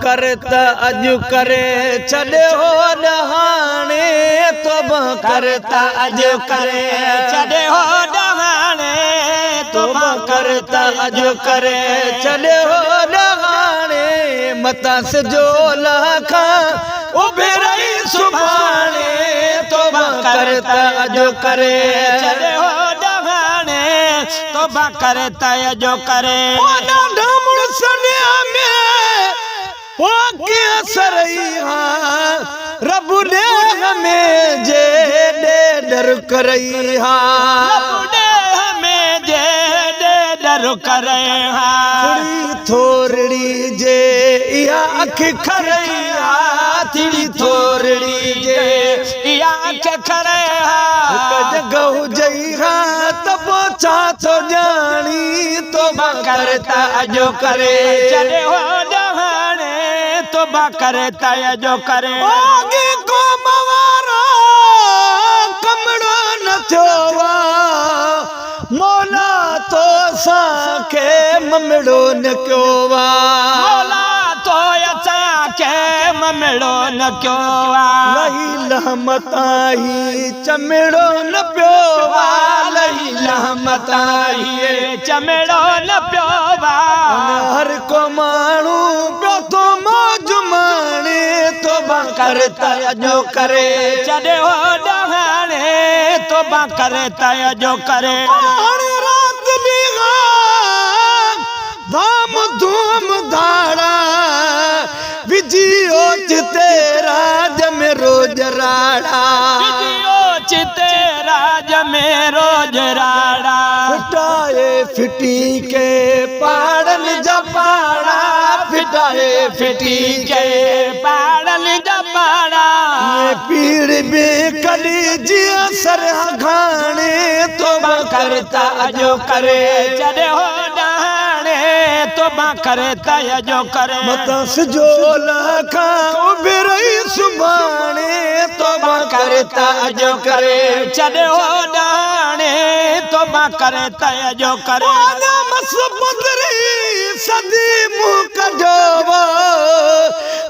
करता अजु करे छॾे हो डहाणे तोबा करता अजु करे छॾे हो डहाणे तोबा करता अजु करे छॾे हो डहाणे मता सिजो लखा उभे रही सुभाणे तोबा करता अजु करे छॾे हो डहाणे तोबा करता अजु करे रब ने हमें जे डर करई हा रब ने हमें जे डर करई हा थोरड़ी जे या अख खरई हा थोड़ी थोरड़ी जे या अख खरई हा जगह जई हा तब छा तो जानी तो करता अजो करे चले हो तोबा करता अजो करे आगे को मवारो कमड़ो न थोवा मौला तो साके ममड़ो न क्योवा मौला तो असाके ममड़ो न क्योवा लही लहमताही चमड़ो न प्योवा लही लहमताही चमड़ो न प्योवा हर को मानू प्यो तो करता अजो करे छॾे हो डहाणे तोबा करता अजो करे रात ॾींहुं धाम धूम धाड़ा विजियो चिते राज में रोज राड़ा विजियो चिते राज में रोज राड़ा फिटाए फिटी के पाड़न जपाड़ा फिटाए फिटी के पाड़न जपाड़ा पीड़ में कली जिया सर घाने तोबा करता अजो करे छॾे हो डहाणे तोबा करता अजो करे मता सिजो लखा उभे रही सुभाणे तोबा करता अजो करे छॾे हो डहाणे तोबा करता अजो करे सदी मुँह कढो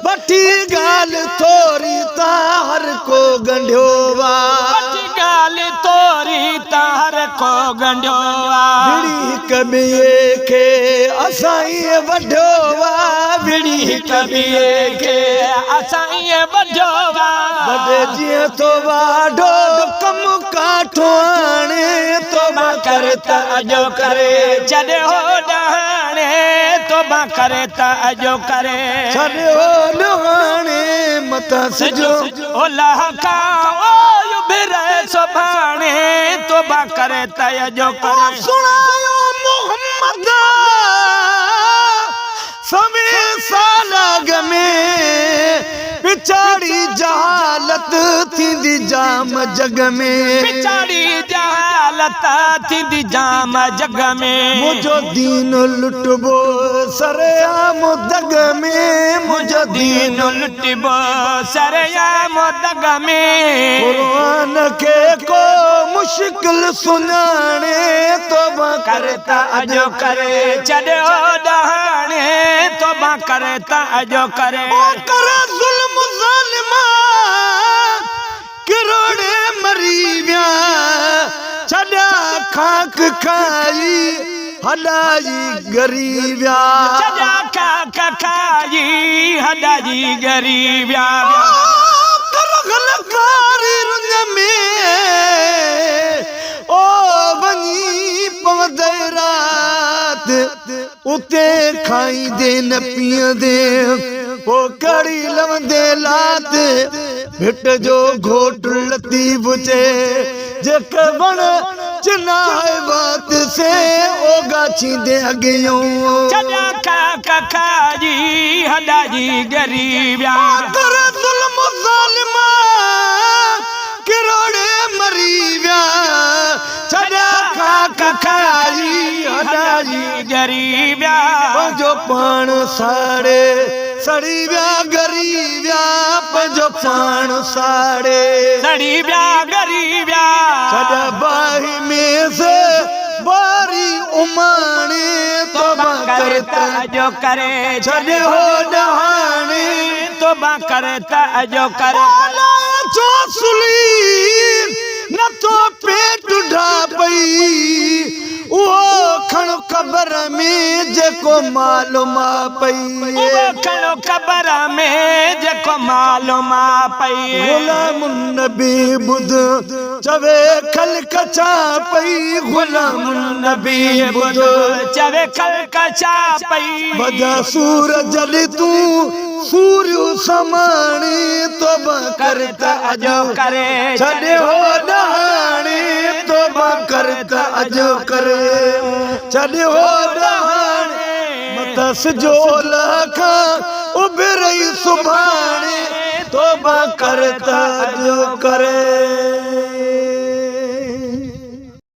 बठी गाल थोरी तार को गंढोवा बठी गाल थोरी तार को गंढोवा बिड़ी कबिए के असाई वढोवा बिड़ी कबिए के असाई वढोवा बड़े जिए तो वाढो कम काठो आणे तोबा करता अजो करे छॾे हो डहाणे तोबा करता अजो करे छॾे हो डहाणे मता सिजो ओ लहका ओ युभिरे सुभाणे तोबा करता अजो करे सुनायो मोहम्मद सवे सालग में पिछाड़ी जहालत थींदी जाम जग में पिछाड़ी जहालत थींदी जाम जग में मुझो दीन लुटबो सरेआम दग में मुझो दीन लुटबो सरेआम दग में कुरान के को मुश्किल सुनाने तोबा करता अजो करे छॾे हो डहाणे तोबा करता अजो करे करे जुल्म ज़ालिमा किरोड़े मरी विया छॾा खाक खाई हॾाई गरीबिया छॾा खाक खाई हॾाई गरीबिया करगलकारी रुंज में ओ वञी पवंदे रात उते खाई दे न पीअंदे ओ कड़ी लवंदे लात भिट जो घोट लतीफ चे जेक बण चिनाए बात से ओ गाछी दे अगियों छॾा खाक खाई हॾाई गरीबिया कर ज़ुल्म ज़ालिमा किरोड़े मरी विया छॾा खाक खाई हॾाई गरीबिया पंहिंजो पाण साड़े सड़ी विया गरीबिया पंहिंजो पाण साड़े सड़ी विया गरीबिया छॾा बाही में से बारी उमाणे तोबा करता जो करे छॾे हो डहाणे करता अजो कर जो सुली न तो पेट उठा पई वो खण कबर में जेको मालूम पई खणो कबर में जेको मालूम पई गुलाम नबी बुध चवे खल कचा पई गुलाम नबी बुध चवे खल कचा पई बजा सूरज जल तू सूर्य समाणी तोबा करता अजो करे छड़े हो दहाणी तोबा करता अजो करे छड़े हो दहाणी मतस जो लखा उभरई सुभाणे तोबा करता अजो करे।